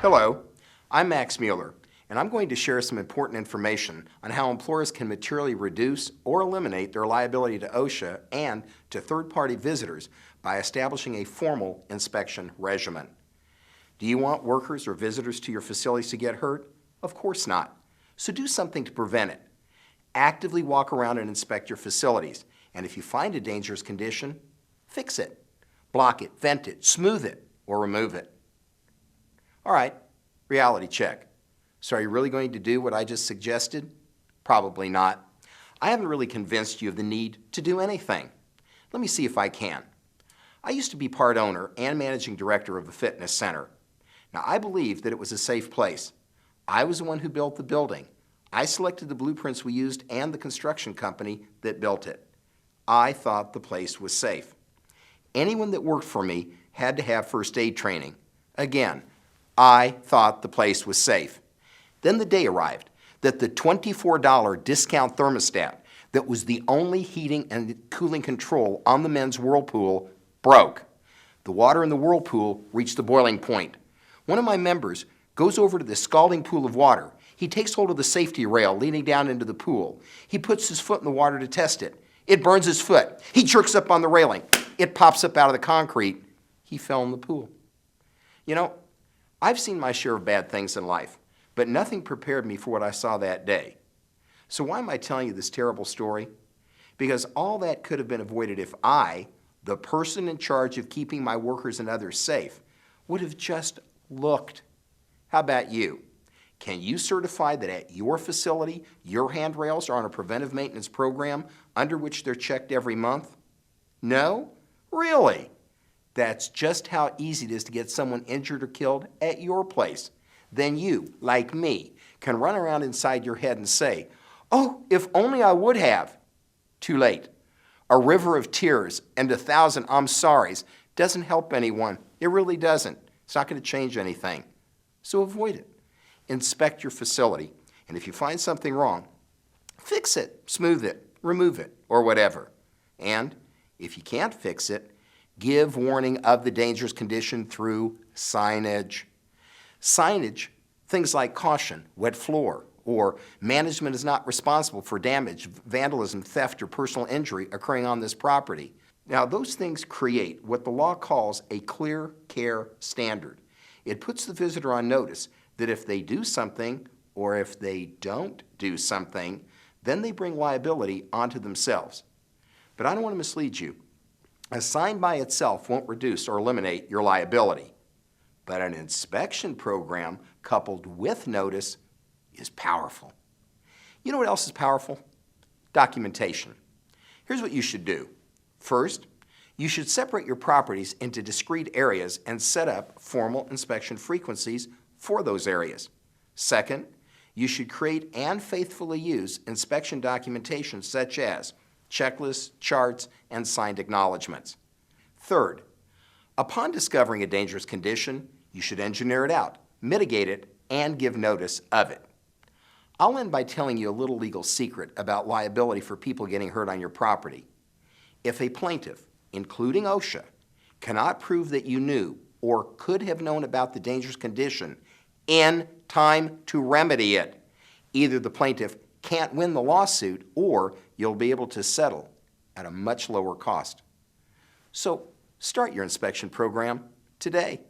Hello, I'm Max Muller, and I'm going to share some important information on how employers can materially reduce or eliminate their liability to OSHA and to third-party visitors by establishing a formal inspection regimen. Do you want workers or visitors to your facilities to get hurt? Of course not. So do something to prevent it. Actively walk around and inspect your facilities, and if you find a dangerous condition, fix it. Block it, vent it, smooth it, or remove it. All right, reality check. So are you really going to do what I just suggested? Probably not. I haven't really convinced you of the need to do anything. Let me see if I can. I used to be part owner and managing director of a fitness center. Now, I believed that it was a safe place. I was the one who built the building. I selected the blueprints we used and the construction company that built it. I thought the place was safe. Anyone that worked for me had to have first aid training. Again, I thought the place was safe. Then the day arrived that the $24 discount thermostat that was the only heating and cooling control on the men's whirlpool broke. The water in the whirlpool reached the boiling point. One of my members goes over to the scalding pool of water. He takes hold of the safety rail leading down into the pool. He puts his foot in the water to test it. It burns his foot. He jerks up on the railing. It pops up out of the concrete. He fell in the pool. You know, I've seen my share of bad things in life, but nothing prepared me for what I saw that day. So why am I telling you this terrible story? Because all that could have been avoided if I, the person in charge of keeping my workers and others safe, would have just looked. How about you? Can you certify that at your facility, your handrails are on a preventive maintenance program under which they're checked every month? No? Really? That's just how easy it is to get someone injured or killed at your place. Then you, like me, can run around inside your head and say, "Oh, if only I would have." Too late. A river of tears and 1,000 "I'm sorries" doesn't help anyone. It really doesn't. It's not going to change anything. So avoid it. Inspect your facility, and if you find something wrong, fix it, smooth it, remove it, or whatever. And if you can't fix it, give warning of the dangerous condition through signage. Signage, things like caution, wet floor, or management is not responsible for damage, vandalism, theft, or personal injury occurring on this property. Now, those things create what the law calls a clear care standard. It puts the visitor on notice that if they do something or if they don't do something, then they bring liability onto themselves. But I don't want to mislead you. A sign by itself won't reduce or eliminate your liability. But an inspection program coupled with notice is powerful. You know what else is powerful? Documentation. Here's what you should do. First, you should separate your properties into discrete areas and set up formal inspection frequencies for those areas. Second, you should create and faithfully use inspection documentation such as checklists, charts, and signed acknowledgments. Third, upon discovering a dangerous condition, you should engineer it out, mitigate it, and give notice of it. I'll end by telling you a little legal secret about liability for people getting hurt on your property. If a plaintiff, including OSHA, cannot prove that you knew or could have known about the dangerous condition in time to remedy it, either the plaintiff can't win the lawsuit or you'll be able to settle at a much lower cost. So start your inspection program today.